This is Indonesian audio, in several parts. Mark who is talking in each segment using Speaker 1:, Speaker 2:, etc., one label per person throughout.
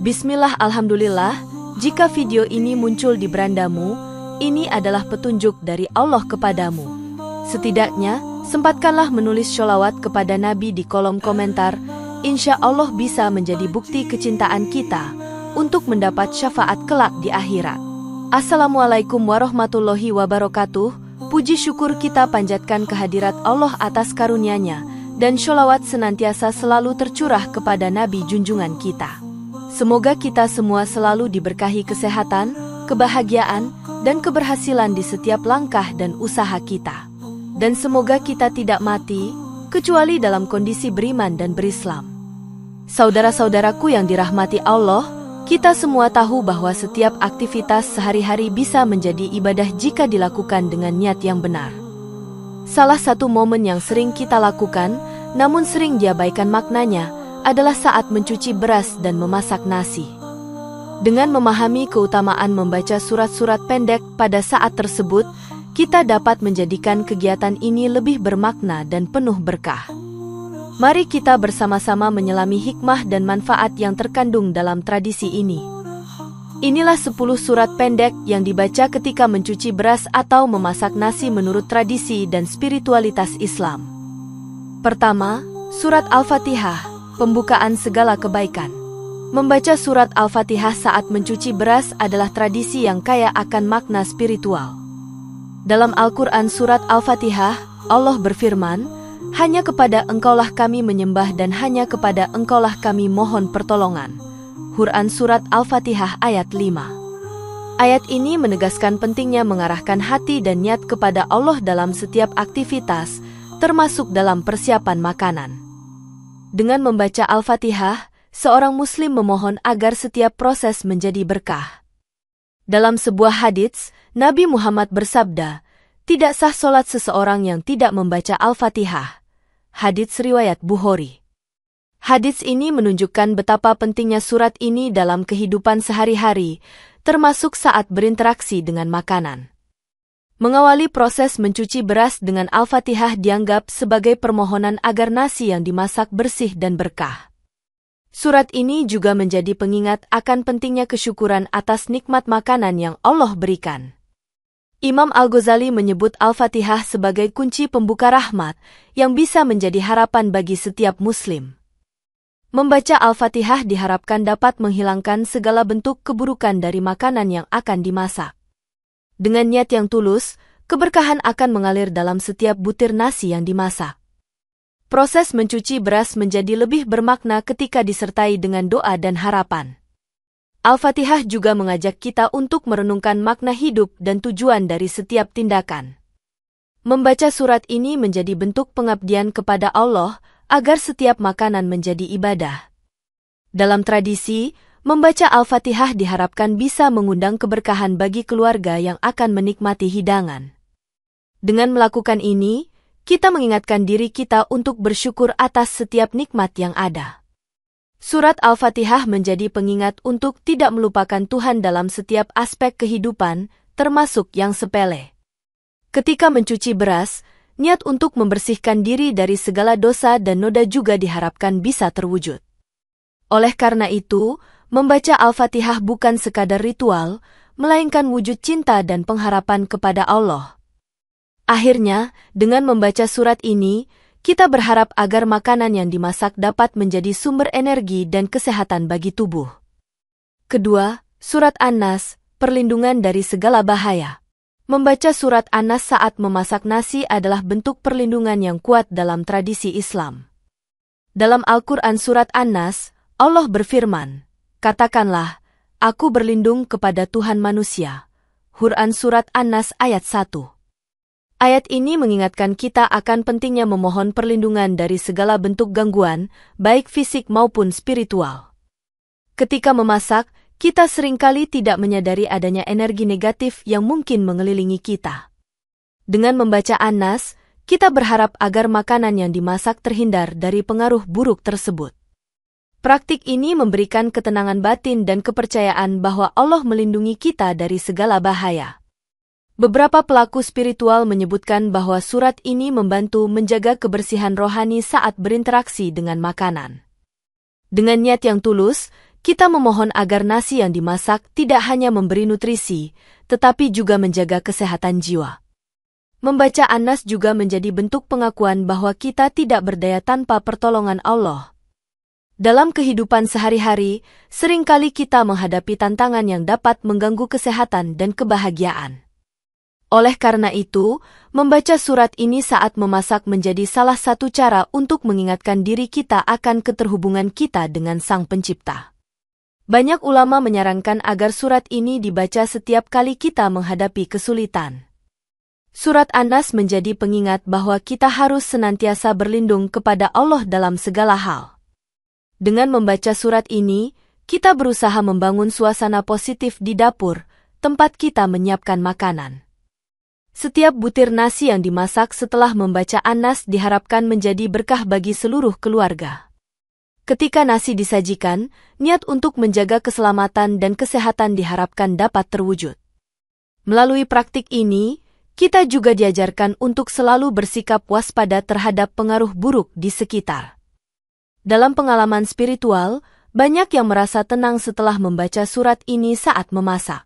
Speaker 1: Bismillah, alhamdulillah, jika video ini muncul di berandamu, ini adalah petunjuk dari Allah kepadamu. Setidaknya, sempatkanlah menulis sholawat kepada Nabi di kolom komentar. Insya Allah bisa menjadi bukti kecintaan kita untuk mendapat syafaat kelak di akhirat. Assalamualaikum warahmatullahi wabarakatuh. Puji syukur kita panjatkan kehadirat Allah atas karunia-Nya, dan sholawat senantiasa selalu tercurah kepada Nabi junjungan kita. Semoga kita semua selalu diberkahi kesehatan, kebahagiaan, dan keberhasilan di setiap langkah dan usaha kita. Dan semoga kita tidak mati, kecuali dalam kondisi beriman dan berislam. Saudara-saudaraku yang dirahmati Allah, kita semua tahu bahwa setiap aktivitas sehari-hari bisa menjadi ibadah jika dilakukan dengan niat yang benar. Salah satu momen yang sering kita lakukan, namun sering diabaikan maknanya, adalah saat mencuci beras dan memasak nasi. Dengan memahami keutamaan membaca surat-surat pendek pada saat tersebut, kita dapat menjadikan kegiatan ini lebih bermakna dan penuh berkah. Mari kita bersama-sama menyelami hikmah dan manfaat yang terkandung dalam tradisi ini. Inilah 10 surat pendek yang dibaca ketika mencuci beras atau memasak nasi menurut tradisi dan spiritualitas Islam. Pertama, Surat Al-Fatihah, pembukaan segala kebaikan. Membaca surat Al-Fatihah saat mencuci beras adalah tradisi yang kaya akan makna spiritual. Dalam Al-Quran surat Al-Fatihah, Allah berfirman, "Hanya kepada Engkaulah kami menyembah dan hanya kepada Engkaulah kami mohon pertolongan." Quran surat Al-Fatihah ayat 5. Ayat ini menegaskan pentingnya mengarahkan hati dan niat kepada Allah dalam setiap aktivitas, termasuk dalam persiapan makanan. Dengan membaca Al-Fatihah, seorang muslim memohon agar setiap proses menjadi berkah. Dalam sebuah hadits, Nabi Muhammad bersabda, "Tidak sah solat seseorang yang tidak membaca Al-Fatihah." Hadits riwayat Bukhari. Hadits ini menunjukkan betapa pentingnya surat ini dalam kehidupan sehari-hari, termasuk saat berinteraksi dengan makanan. Mengawali proses mencuci beras dengan Al-Fatihah dianggap sebagai permohonan agar nasi yang dimasak bersih dan berkah. Surat ini juga menjadi pengingat akan pentingnya kesyukuran atas nikmat makanan yang Allah berikan. Imam Al-Ghazali menyebut Al-Fatihah sebagai kunci pembuka rahmat yang bisa menjadi harapan bagi setiap muslim. Membaca Al-Fatihah diharapkan dapat menghilangkan segala bentuk keburukan dari makanan yang akan dimasak. Dengan niat yang tulus, keberkahan akan mengalir dalam setiap butir nasi yang dimasak. Proses mencuci beras menjadi lebih bermakna ketika disertai dengan doa dan harapan. Al-Fatihah juga mengajak kita untuk merenungkan makna hidup dan tujuan dari setiap tindakan. Membaca surat ini menjadi bentuk pengabdian kepada Allah agar setiap makanan menjadi ibadah. Dalam tradisi, membaca Al-Fatihah diharapkan bisa mengundang keberkahan bagi keluarga yang akan menikmati hidangan. Dengan melakukan ini, kita mengingatkan diri kita untuk bersyukur atas setiap nikmat yang ada. Surat Al-Fatihah menjadi pengingat untuk tidak melupakan Tuhan dalam setiap aspek kehidupan, termasuk yang sepele. Ketika mencuci beras, niat untuk membersihkan diri dari segala dosa dan noda juga diharapkan bisa terwujud. Oleh karena itu, membaca Al-Fatihah bukan sekadar ritual, melainkan wujud cinta dan pengharapan kepada Allah. Akhirnya, dengan membaca surat ini, kita berharap agar makanan yang dimasak dapat menjadi sumber energi dan kesehatan bagi tubuh. Kedua, surat An-Nas, perlindungan dari segala bahaya. Membaca surat An-Nas saat memasak nasi adalah bentuk perlindungan yang kuat dalam tradisi Islam. Dalam Al-Quran surat An-Nas, Allah berfirman, "Katakanlah, aku berlindung kepada Tuhan manusia." Quran surat An-Nas ayat 1. Ayat ini mengingatkan kita akan pentingnya memohon perlindungan dari segala bentuk gangguan, baik fisik maupun spiritual. Ketika memasak, kita seringkali tidak menyadari adanya energi negatif yang mungkin mengelilingi kita. Dengan membaca An-Nas, kita berharap agar makanan yang dimasak terhindar dari pengaruh buruk tersebut. Praktik ini memberikan ketenangan batin dan kepercayaan bahwa Allah melindungi kita dari segala bahaya. Beberapa pelaku spiritual menyebutkan bahwa surat ini membantu menjaga kebersihan rohani saat berinteraksi dengan makanan. Dengan niat yang tulus, kita memohon agar nasi yang dimasak tidak hanya memberi nutrisi, tetapi juga menjaga kesehatan jiwa. Membaca An-Nas juga menjadi bentuk pengakuan bahwa kita tidak berdaya tanpa pertolongan Allah. Dalam kehidupan sehari-hari, seringkali kita menghadapi tantangan yang dapat mengganggu kesehatan dan kebahagiaan. Oleh karena itu, membaca surat ini saat memasak menjadi salah satu cara untuk mengingatkan diri kita akan keterhubungan kita dengan Sang Pencipta. Banyak ulama menyarankan agar surat ini dibaca setiap kali kita menghadapi kesulitan. Surat An-Nas menjadi pengingat bahwa kita harus senantiasa berlindung kepada Allah dalam segala hal. Dengan membaca surat ini, kita berusaha membangun suasana positif di dapur, tempat kita menyiapkan makanan. Setiap butir nasi yang dimasak setelah membaca An-Nas diharapkan menjadi berkah bagi seluruh keluarga. Ketika nasi disajikan, niat untuk menjaga keselamatan dan kesehatan diharapkan dapat terwujud. Melalui praktik ini, kita juga diajarkan untuk selalu bersikap waspada terhadap pengaruh buruk di sekitar. Dalam pengalaman spiritual, banyak yang merasa tenang setelah membaca surat ini saat memasak.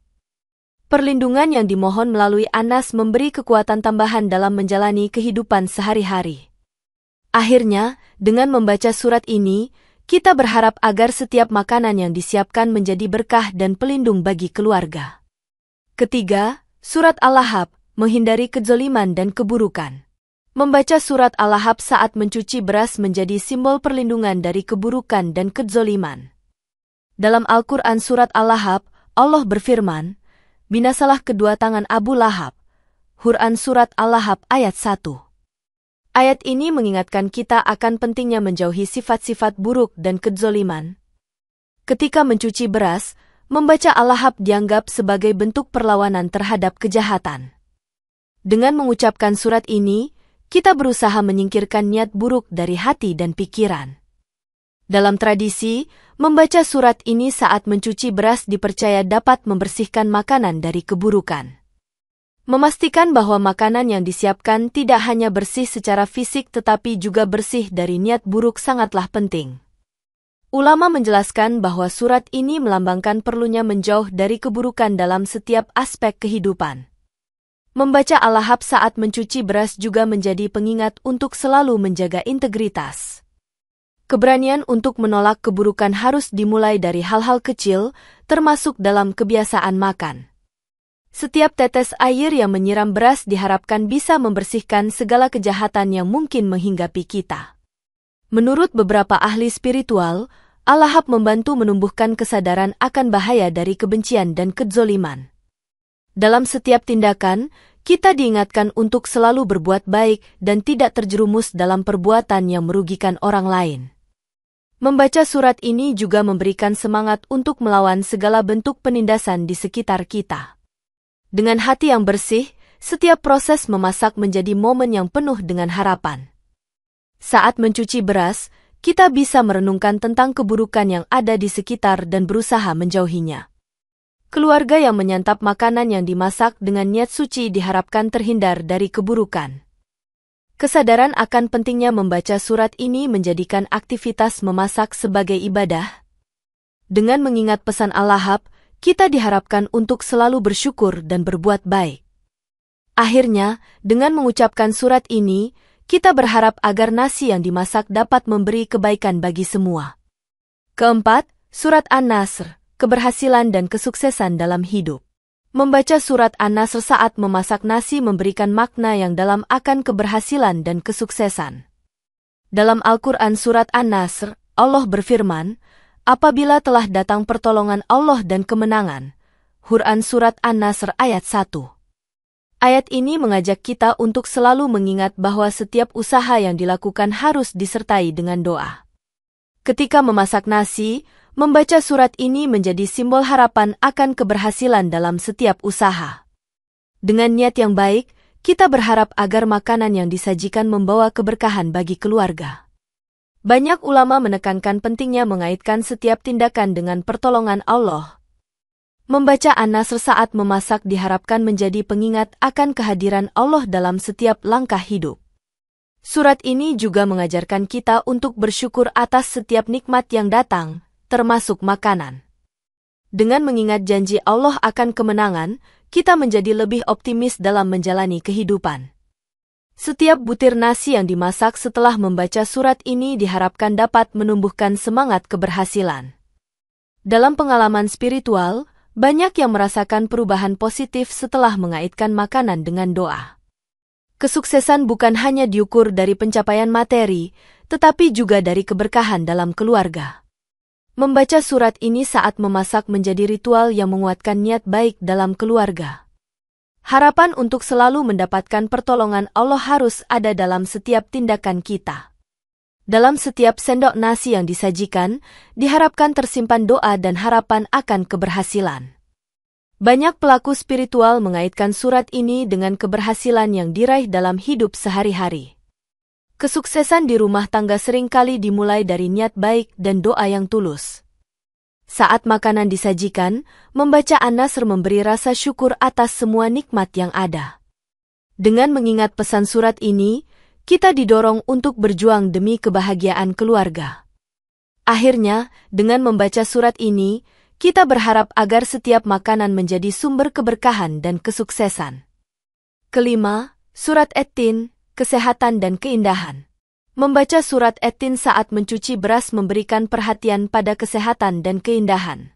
Speaker 1: Perlindungan yang dimohon melalui An-Nas memberi kekuatan tambahan dalam menjalani kehidupan sehari-hari. Akhirnya, dengan membaca surat ini, kita berharap agar setiap makanan yang disiapkan menjadi berkah dan pelindung bagi keluarga. Ketiga, surat Al-Lahab, menghindari kezaliman dan keburukan. Membaca surat Al-Lahab saat mencuci beras menjadi simbol perlindungan dari keburukan dan kezaliman. Dalam Al-Quran surat Al-Lahab, Allah berfirman, "Binasalah kedua tangan Abu Lahab." Quran surat Al-Lahab ayat 1. Ayat ini mengingatkan kita akan pentingnya menjauhi sifat-sifat buruk dan kezaliman. Ketika mencuci beras, membaca Al-Lahab dianggap sebagai bentuk perlawanan terhadap kejahatan. Dengan mengucapkan surat ini, kita berusaha menyingkirkan niat buruk dari hati dan pikiran. Dalam tradisi, membaca surat ini saat mencuci beras dipercaya dapat membersihkan makanan dari keburukan. Memastikan bahwa makanan yang disiapkan tidak hanya bersih secara fisik tetapi juga bersih dari niat buruk sangatlah penting. Ulama menjelaskan bahwa surat ini melambangkan perlunya menjauh dari keburukan dalam setiap aspek kehidupan. Membaca Al-Lahab saat mencuci beras juga menjadi pengingat untuk selalu menjaga integritas. Keberanian untuk menolak keburukan harus dimulai dari hal-hal kecil, termasuk dalam kebiasaan makan. Setiap tetes air yang menyiram beras diharapkan bisa membersihkan segala kejahatan yang mungkin menghinggapi kita. Menurut beberapa ahli spiritual, Al-Lahab membantu menumbuhkan kesadaran akan bahaya dari kebencian dan kezaliman. Dalam setiap tindakan, kita diingatkan untuk selalu berbuat baik dan tidak terjerumus dalam perbuatan yang merugikan orang lain. Membaca surat ini juga memberikan semangat untuk melawan segala bentuk penindasan di sekitar kita. Dengan hati yang bersih, setiap proses memasak menjadi momen yang penuh dengan harapan. Saat mencuci beras, kita bisa merenungkan tentang keburukan yang ada di sekitar dan berusaha menjauhinya. Keluarga yang menyantap makanan yang dimasak dengan niat suci diharapkan terhindar dari keburukan. Kesadaran akan pentingnya membaca surat ini menjadikan aktivitas memasak sebagai ibadah. Dengan mengingat pesan Al-Lahab, kita diharapkan untuk selalu bersyukur dan berbuat baik. Akhirnya, dengan mengucapkan surat ini, kita berharap agar nasi yang dimasak dapat memberi kebaikan bagi semua. Keempat, surat An-Nasr, keberhasilan dan kesuksesan dalam hidup. Membaca surat An-Nasr saat memasak nasi memberikan makna yang dalam akan keberhasilan dan kesuksesan. Dalam Al-Quran surat An-Nasr, Allah berfirman, "Apabila telah datang pertolongan Allah dan kemenangan." Quran surat An-Nasr ayat 1. Ayat ini mengajak kita untuk selalu mengingat bahwa setiap usaha yang dilakukan harus disertai dengan doa. Ketika memasak nasi, membaca surat ini menjadi simbol harapan akan keberhasilan dalam setiap usaha. Dengan niat yang baik, kita berharap agar makanan yang disajikan membawa keberkahan bagi keluarga. Banyak ulama menekankan pentingnya mengaitkan setiap tindakan dengan pertolongan Allah. Membaca An-Nasr saat memasak diharapkan menjadi pengingat akan kehadiran Allah dalam setiap langkah hidup. Surat ini juga mengajarkan kita untuk bersyukur atas setiap nikmat yang datang, termasuk makanan. Dengan mengingat janji Allah akan kemenangan, kita menjadi lebih optimis dalam menjalani kehidupan. Setiap butir nasi yang dimasak setelah membaca surat ini diharapkan dapat menumbuhkan semangat keberhasilan. Dalam pengalaman spiritual, banyak yang merasakan perubahan positif setelah mengaitkan makanan dengan doa. Kesuksesan bukan hanya diukur dari pencapaian materi, tetapi juga dari keberkahan dalam keluarga. Membaca surat ini saat memasak menjadi ritual yang menguatkan niat baik dalam keluarga. Harapan untuk selalu mendapatkan pertolongan Allah harus ada dalam setiap tindakan kita. Dalam setiap sendok nasi yang disajikan, diharapkan tersimpan doa dan harapan akan keberhasilan. Banyak pelaku spiritual mengaitkan surat ini dengan keberhasilan yang diraih dalam hidup sehari-hari. Kesuksesan di rumah tangga seringkali dimulai dari niat baik dan doa yang tulus. Saat makanan disajikan, membaca An-Nasr memberi rasa syukur atas semua nikmat yang ada. Dengan mengingat pesan surat ini, kita didorong untuk berjuang demi kebahagiaan keluarga. Akhirnya, dengan membaca surat ini, kita berharap agar setiap makanan menjadi sumber keberkahan dan kesuksesan. Kelima, surat At-Tin, kesehatan dan keindahan. Membaca surat At-Tin saat mencuci beras memberikan perhatian pada kesehatan dan keindahan.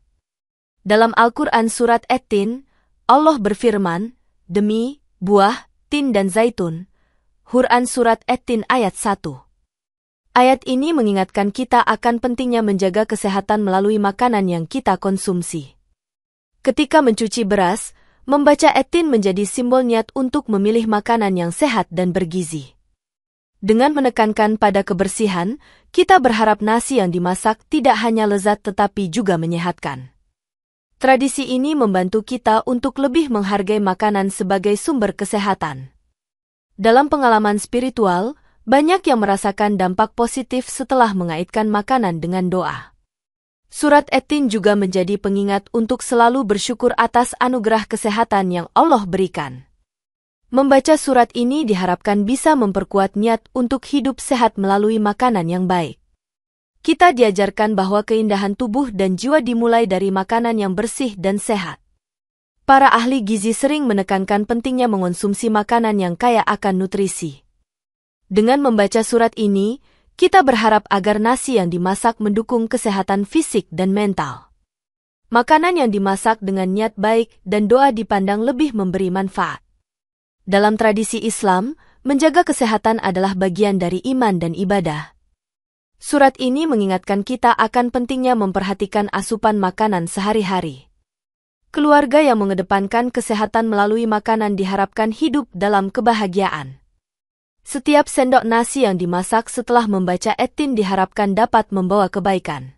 Speaker 1: Dalam Al-Quran surat At-Tin, Allah berfirman, demi buah, tin dan zaitun. Quran surat At-Tin ayat 1. Ayat ini mengingatkan kita akan pentingnya menjaga kesehatan melalui makanan yang kita konsumsi. Ketika mencuci beras, membaca At-Tin menjadi simbol niat untuk memilih makanan yang sehat dan bergizi. Dengan menekankan pada kebersihan, kita berharap nasi yang dimasak tidak hanya lezat tetapi juga menyehatkan. Tradisi ini membantu kita untuk lebih menghargai makanan sebagai sumber kesehatan. Dalam pengalaman spiritual, banyak yang merasakan dampak positif setelah mengaitkan makanan dengan doa. Surat At-Tin juga menjadi pengingat untuk selalu bersyukur atas anugerah kesehatan yang Allah berikan. Membaca surat ini diharapkan bisa memperkuat niat untuk hidup sehat melalui makanan yang baik. Kita diajarkan bahwa keindahan tubuh dan jiwa dimulai dari makanan yang bersih dan sehat. Para ahli gizi sering menekankan pentingnya mengonsumsi makanan yang kaya akan nutrisi. Dengan membaca surat ini, kita berharap agar nasi yang dimasak mendukung kesehatan fisik dan mental. Makanan yang dimasak dengan niat baik dan doa dipandang lebih memberi manfaat. Dalam tradisi Islam, menjaga kesehatan adalah bagian dari iman dan ibadah. Surat ini mengingatkan kita akan pentingnya memperhatikan asupan makanan sehari-hari. Keluarga yang mengedepankan kesehatan melalui makanan diharapkan hidup dalam kebahagiaan. Setiap sendok nasi yang dimasak setelah membaca At-Tin diharapkan dapat membawa kebaikan.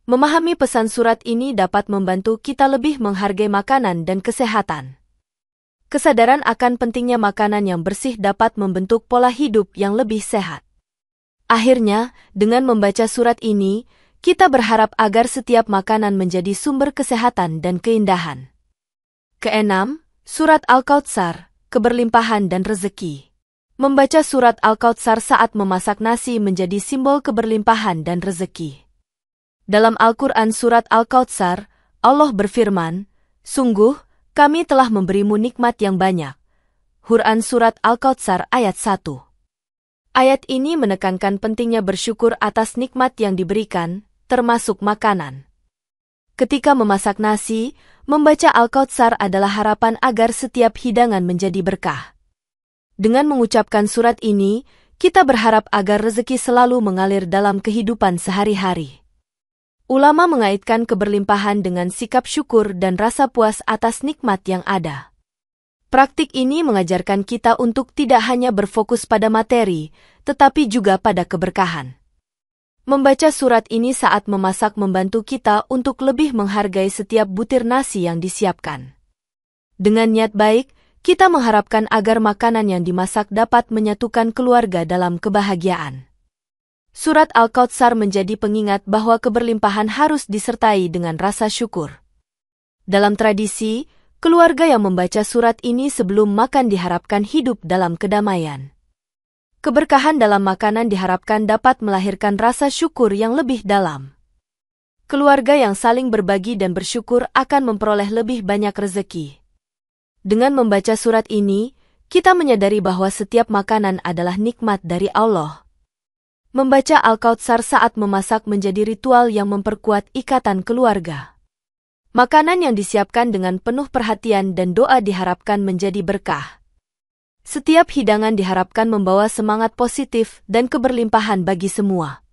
Speaker 1: Memahami pesan surat ini dapat membantu kita lebih menghargai makanan dan kesehatan. Kesadaran akan pentingnya makanan yang bersih dapat membentuk pola hidup yang lebih sehat. Akhirnya, dengan membaca surat ini, kita berharap agar setiap makanan menjadi sumber kesehatan dan keindahan. Keenam, surat Al-Kautsar, keberlimpahan dan rezeki. Membaca surat Al-Kautsar saat memasak nasi menjadi simbol keberlimpahan dan rezeki. Dalam Al-Quran surat Al-Kautsar, Allah berfirman, sungguh, kami telah memberimu nikmat yang banyak. Quran surat Al-Kautsar ayat 1. Ayat ini menekankan pentingnya bersyukur atas nikmat yang diberikan, termasuk makanan. Ketika memasak nasi, membaca Al-Kautsar adalah harapan agar setiap hidangan menjadi berkah. Dengan mengucapkan surat ini, kita berharap agar rezeki selalu mengalir dalam kehidupan sehari-hari. Ulama mengaitkan keberlimpahan dengan sikap syukur dan rasa puas atas nikmat yang ada. Praktik ini mengajarkan kita untuk tidak hanya berfokus pada materi, tetapi juga pada keberkahan. Membaca surat ini saat memasak membantu kita untuk lebih menghargai setiap butir nasi yang disiapkan. Dengan niat baik, kita mengharapkan agar makanan yang dimasak dapat menyatukan keluarga dalam kebahagiaan. Surat Al-Kautsar menjadi pengingat bahwa keberlimpahan harus disertai dengan rasa syukur. Dalam tradisi, keluarga yang membaca surat ini sebelum makan diharapkan hidup dalam kedamaian. Keberkahan dalam makanan diharapkan dapat melahirkan rasa syukur yang lebih dalam. Keluarga yang saling berbagi dan bersyukur akan memperoleh lebih banyak rezeki. Dengan membaca surat ini, kita menyadari bahwa setiap makanan adalah nikmat dari Allah. Membaca Al-Kautsar saat memasak menjadi ritual yang memperkuat ikatan keluarga. Makanan yang disiapkan dengan penuh perhatian dan doa diharapkan menjadi berkah. Setiap hidangan diharapkan membawa semangat positif dan keberlimpahan bagi semua.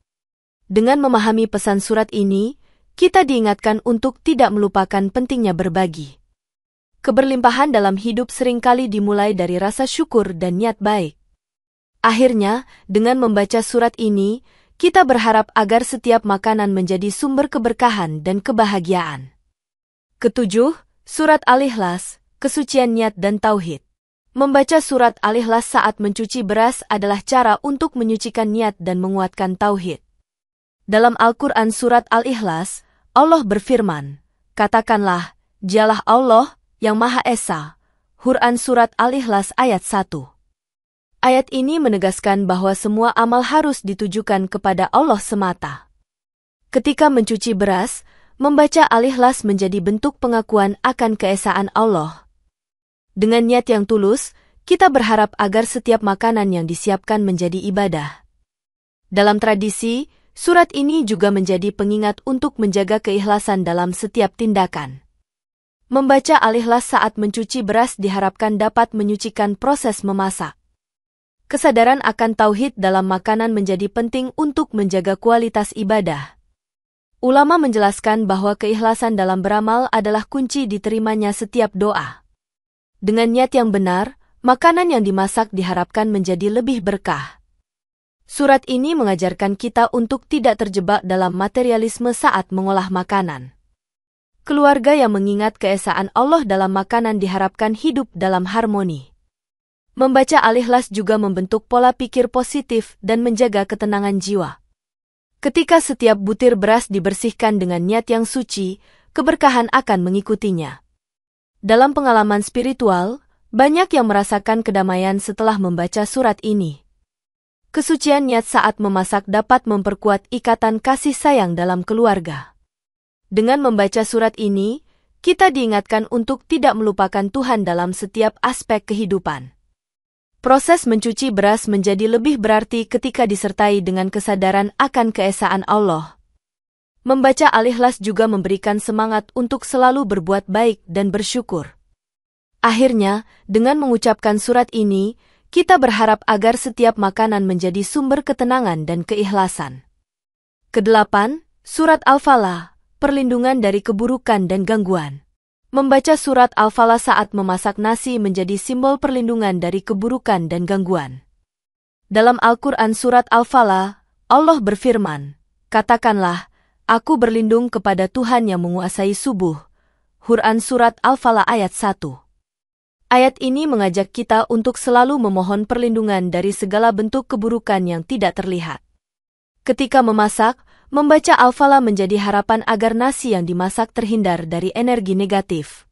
Speaker 1: Dengan memahami pesan surat ini, kita diingatkan untuk tidak melupakan pentingnya berbagi. Keberlimpahan dalam hidup seringkali dimulai dari rasa syukur dan niat baik. Akhirnya, dengan membaca surat ini, kita berharap agar setiap makanan menjadi sumber keberkahan dan kebahagiaan. Ketujuh, Surat Al-Ikhlas, Kesucian Niat dan Tauhid. Membaca surat Al-Ikhlas saat mencuci beras adalah cara untuk menyucikan niat dan menguatkan tauhid. Dalam Al-Quran surat Al-Ikhlas, Allah berfirman, "Katakanlah, Dialah Allah yang Maha Esa." Quran surat Al-Ikhlas ayat 1. Ayat ini menegaskan bahwa semua amal harus ditujukan kepada Allah semata. Ketika mencuci beras, membaca Al-Ikhlas menjadi bentuk pengakuan akan keesaan Allah. Dengan niat yang tulus, kita berharap agar setiap makanan yang disiapkan menjadi ibadah. Dalam tradisi, surat ini juga menjadi pengingat untuk menjaga keikhlasan dalam setiap tindakan. Membaca Al-Ikhlas saat mencuci beras diharapkan dapat menyucikan proses memasak. Kesadaran akan tauhid dalam makanan menjadi penting untuk menjaga kualitas ibadah. Ulama menjelaskan bahwa keikhlasan dalam beramal adalah kunci diterimanya setiap doa. Dengan niat yang benar, makanan yang dimasak diharapkan menjadi lebih berkah. Surat ini mengajarkan kita untuk tidak terjebak dalam materialisme saat mengolah makanan. Keluarga yang mengingat keesaan Allah dalam makanan diharapkan hidup dalam harmoni. Membaca Al-Ikhlas juga membentuk pola pikir positif dan menjaga ketenangan jiwa. Ketika setiap butir beras dibersihkan dengan niat yang suci, keberkahan akan mengikutinya. Dalam pengalaman spiritual, banyak yang merasakan kedamaian setelah membaca surat ini. Kesucian niat saat memasak dapat memperkuat ikatan kasih sayang dalam keluarga. Dengan membaca surat ini, kita diingatkan untuk tidak melupakan Tuhan dalam setiap aspek kehidupan. Proses mencuci beras menjadi lebih berarti ketika disertai dengan kesadaran akan keesaan Allah. Membaca Al-Ikhlas juga memberikan semangat untuk selalu berbuat baik dan bersyukur. Akhirnya, dengan mengucapkan surat ini, kita berharap agar setiap makanan menjadi sumber ketenangan dan keikhlasan. Kedelapan, Surat Al-Falah, Perlindungan dari Keburukan dan Gangguan. Membaca surat Al-Falah saat memasak nasi menjadi simbol perlindungan dari keburukan dan gangguan. Dalam Al-Quran surat Al-Falah, Allah berfirman, "Katakanlah, aku berlindung kepada Tuhan yang menguasai subuh." Quran surat Al-Falah ayat 1. Ayat ini mengajak kita untuk selalu memohon perlindungan dari segala bentuk keburukan yang tidak terlihat. Ketika memasak, membaca Al-Falah menjadi harapan agar nasi yang dimasak terhindar dari energi negatif.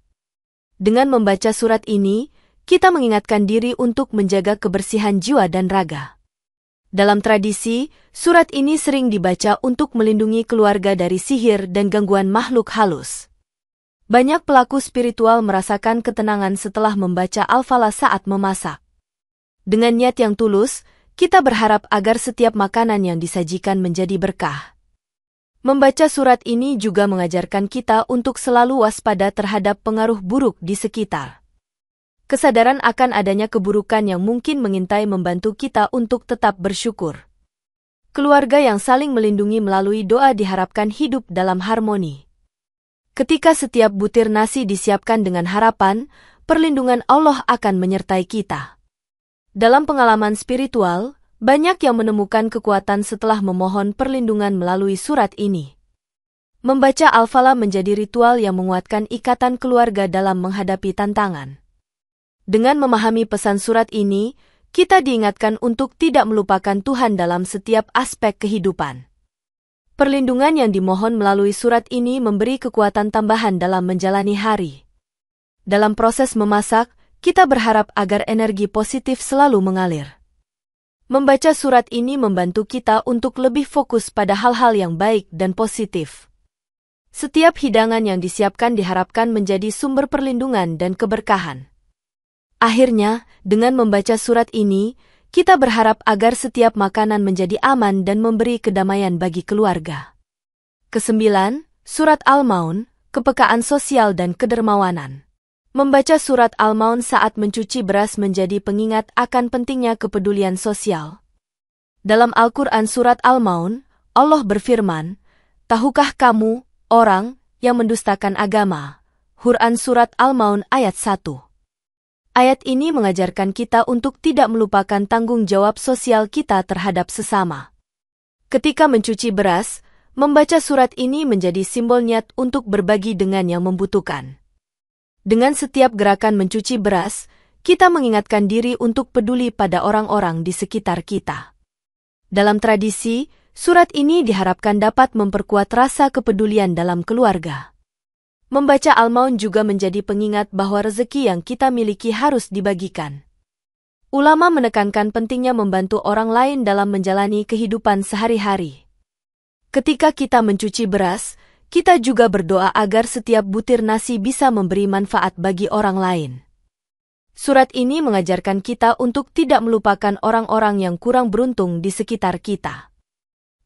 Speaker 1: Dengan membaca surat ini, kita mengingatkan diri untuk menjaga kebersihan jiwa dan raga. Dalam tradisi, surat ini sering dibaca untuk melindungi keluarga dari sihir dan gangguan makhluk halus. Banyak pelaku spiritual merasakan ketenangan setelah membaca Al-Falah saat memasak. Dengan niat yang tulus, kita berharap agar setiap makanan yang disajikan menjadi berkah. Membaca surat ini juga mengajarkan kita untuk selalu waspada terhadap pengaruh buruk di sekitar. Kesadaran akan adanya keburukan yang mungkin mengintai membantu kita untuk tetap bersyukur. Keluarga yang saling melindungi melalui doa diharapkan hidup dalam harmoni. Ketika setiap butir nasi disiapkan dengan harapan, perlindungan Allah akan menyertai kita. Dalam pengalaman spiritual, banyak yang menemukan kekuatan setelah memohon perlindungan melalui surat ini. Membaca Al-Falah menjadi ritual yang menguatkan ikatan keluarga dalam menghadapi tantangan. Dengan memahami pesan surat ini, kita diingatkan untuk tidak melupakan Tuhan dalam setiap aspek kehidupan. Perlindungan yang dimohon melalui surat ini memberi kekuatan tambahan dalam menjalani hari. Dalam proses memasak, kita berharap agar energi positif selalu mengalir. Membaca surat ini membantu kita untuk lebih fokus pada hal-hal yang baik dan positif. Setiap hidangan yang disiapkan diharapkan menjadi sumber perlindungan dan keberkahan. Akhirnya, dengan membaca surat ini, kita berharap agar setiap makanan menjadi aman dan memberi kedamaian bagi keluarga. Kesembilan, Surat Al-Maun, kepekaan sosial dan kedermawanan. Membaca surat Al-Maun saat mencuci beras menjadi pengingat akan pentingnya kepedulian sosial. Dalam Al-Quran surat Al-Maun, Allah berfirman, "Tahukah kamu, orang yang mendustakan agama?" Quran surat Al-Maun ayat 1. Ayat ini mengajarkan kita untuk tidak melupakan tanggung jawab sosial kita terhadap sesama. Ketika mencuci beras, membaca surat ini menjadi simbol niat untuk berbagi dengan yang membutuhkan. Dengan setiap gerakan mencuci beras, kita mengingatkan diri untuk peduli pada orang-orang di sekitar kita. Dalam tradisi, surat ini diharapkan dapat memperkuat rasa kepedulian dalam keluarga. Membaca Al-Maun juga menjadi pengingat bahwa rezeki yang kita miliki harus dibagikan. Ulama menekankan pentingnya membantu orang lain dalam menjalani kehidupan sehari-hari. Ketika kita mencuci beras, kita juga berdoa agar setiap butir nasi bisa memberi manfaat bagi orang lain. Surat ini mengajarkan kita untuk tidak melupakan orang-orang yang kurang beruntung di sekitar kita.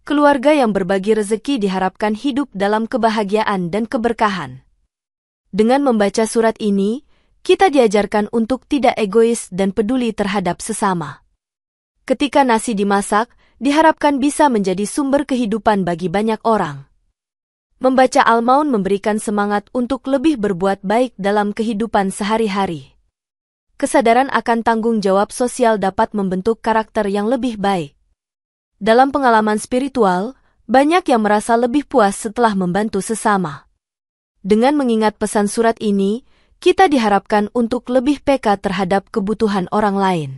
Speaker 1: Keluarga yang berbagi rezeki diharapkan hidup dalam kebahagiaan dan keberkahan. Dengan membaca surat ini, kita diajarkan untuk tidak egois dan peduli terhadap sesama. Ketika nasi dimasak, diharapkan bisa menjadi sumber kehidupan bagi banyak orang. Membaca Al-Maun memberikan semangat untuk lebih berbuat baik dalam kehidupan sehari-hari. Kesadaran akan tanggung jawab sosial dapat membentuk karakter yang lebih baik. Dalam pengalaman spiritual, banyak yang merasa lebih puas setelah membantu sesama. Dengan mengingat pesan surat ini, kita diharapkan untuk lebih peka terhadap kebutuhan orang lain.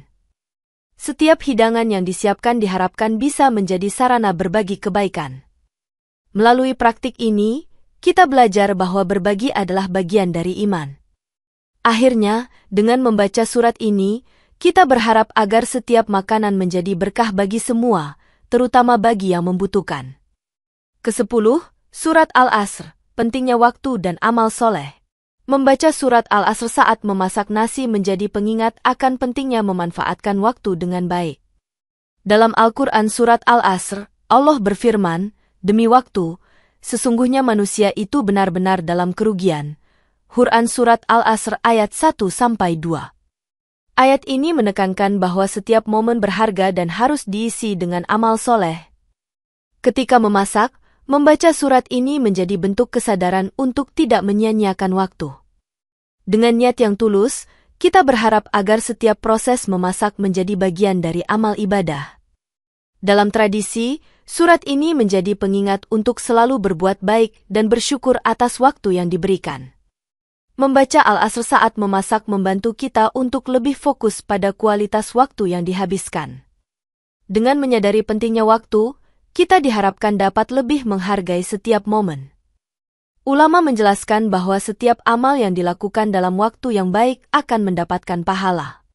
Speaker 1: Setiap hidangan yang disiapkan diharapkan bisa menjadi sarana berbagi kebaikan. Melalui praktik ini, kita belajar bahwa berbagi adalah bagian dari iman. Akhirnya, dengan membaca surat ini, kita berharap agar setiap makanan menjadi berkah bagi semua, terutama bagi yang membutuhkan. Kesepuluh, Surat Al-Asr, pentingnya waktu dan amal soleh. Membaca surat Al-Asr saat memasak nasi menjadi pengingat akan pentingnya memanfaatkan waktu dengan baik. Dalam Al-Quran surat Al-Asr, Allah berfirman, "Demi waktu, sesungguhnya manusia itu benar-benar dalam kerugian." Quran surat Al-Asr ayat 1-2. Ayat ini menekankan bahwa setiap momen berharga dan harus diisi dengan amal soleh. Ketika memasak, membaca surat ini menjadi bentuk kesadaran untuk tidak menyia-nyiakan waktu. Dengan niat yang tulus, kita berharap agar setiap proses memasak menjadi bagian dari amal ibadah. Dalam tradisi, surat ini menjadi pengingat untuk selalu berbuat baik dan bersyukur atas waktu yang diberikan. Membaca Al-Asr saat memasak membantu kita untuk lebih fokus pada kualitas waktu yang dihabiskan. Dengan menyadari pentingnya waktu, kita diharapkan dapat lebih menghargai setiap momen. Ulama menjelaskan bahwa setiap amal yang dilakukan dalam waktu yang baik akan mendapatkan pahala.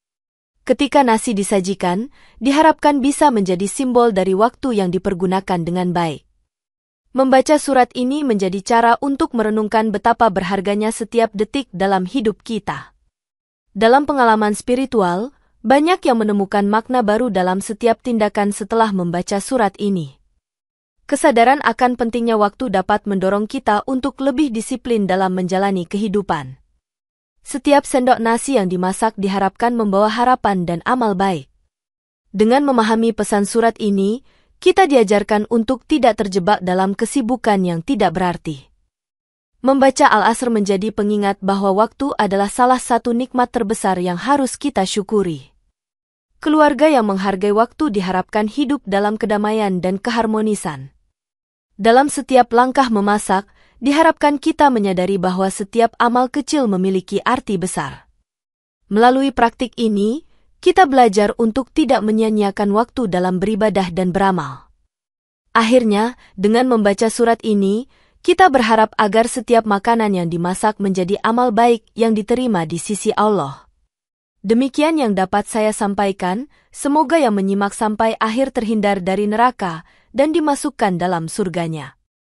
Speaker 1: Ketika nasi disajikan, diharapkan bisa menjadi simbol dari waktu yang dipergunakan dengan baik. Membaca surat ini menjadi cara untuk merenungkan betapa berharganya setiap detik dalam hidup kita. Dalam pengalaman spiritual, banyak yang menemukan makna baru dalam setiap tindakan setelah membaca surat ini. Kesadaran akan pentingnya waktu dapat mendorong kita untuk lebih disiplin dalam menjalani kehidupan. Setiap sendok nasi yang dimasak diharapkan membawa harapan dan amal baik. Dengan memahami pesan surat ini, kita diajarkan untuk tidak terjebak dalam kesibukan yang tidak berarti. Membaca Al-Asr menjadi pengingat bahwa waktu adalah salah satu nikmat terbesar yang harus kita syukuri. Keluarga yang menghargai waktu diharapkan hidup dalam kedamaian dan keharmonisan. Dalam setiap langkah memasak, diharapkan kita menyadari bahwa setiap amal kecil memiliki arti besar. Melalui praktik ini, kita belajar untuk tidak menyia-nyiakan waktu dalam beribadah dan beramal. Akhirnya, dengan membaca surat ini, kita berharap agar setiap makanan yang dimasak menjadi amal baik yang diterima di sisi Allah. Demikian yang dapat saya sampaikan, semoga yang menyimak sampai akhir terhindar dari neraka dan dimasukkan dalam surganya.